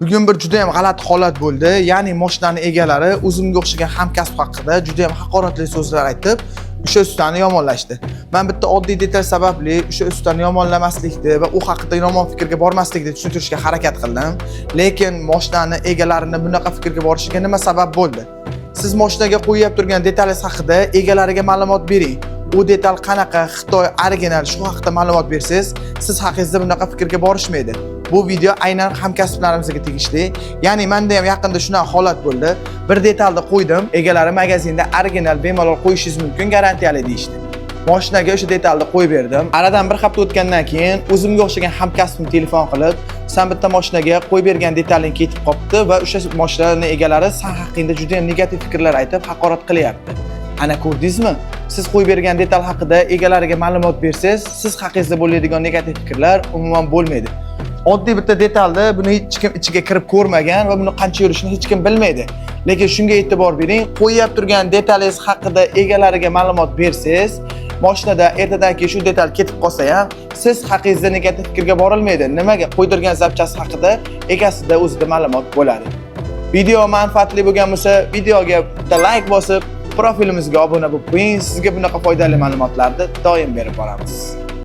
Bugun bir juda ham g'alati holat bo'ldi. Ya'ni mashinaning egalari o'zimga o'xshagan hamkasb haqida juda ham haqoratli so'zlar aytib, o'sha ustani yomonlashdi. Men bitta oddiy detal sababli o'sha ustani yomonlamaslikni va u haqida yomon fikrga bormaslikni tushuntirishga harakat qildim. Lekin mashinaning egalarini bunaqa fikrga borishiga nima sabab bo'ldi? Siz mashinaga qo'yib turgan detalingiz haqida egalariga ma'lumot bering. U detal qanaqa, Xitoy original shu haqida ma'lumot bersangiz, siz haqingizda bunaqa fikrga borishmaydi. Bu video aynan hamkasblarimizga tegishli. Ya'ni menda ham yaqinda shunaqa holat bo'ldi. Bir detalni qo'ydim, egalari magazinda original bemalol qo'yishingiz mumkin, garantiyali deyishdi. Mashinaga o'sha detalni qo'yib berdim. Aradan bir hafta o'tgandan keyin o'zimga o'xshagan hamkasbim telefon qilib, "Sen bitta mashinaga qo'yib bergan detaling ketib qopti va o'sha mashinaning egalari sen haqingda juda ham negativ fikrlar aytib, haqorat qilyapti." Ana ko'rdingizmi? Siz qo'yib bergan detal haqida egalariga ma'lumot bersangiz, siz haqingizda bo'ladigan negativ fikrlar umuman bo'lmaydi. Oddiy bitta detalda buni hech kim ichiga kirib ko'rmagan va buni qancha yurishini hech kim bilmaydi. Lekin shunga e'tibor bering, qo'yib turgan detalingiz haqida egalariga ma'lumot bersangiz, mashinada ertadan keyin shu detal ketib qolsa ham, siz haqingizda negativ fikrga borilmaydi. Nimaga? Qo'ydirgan zapchasi haqida egasida o'zida ma'lumot bo'ladi. Video manfaatli bo'lgan bo'lsa, videoga bitta like bosib, profilimizga obuna bo'lib qo'ying. Sizga bunaqa foydali ma'lumotlarni doim berib boramiz.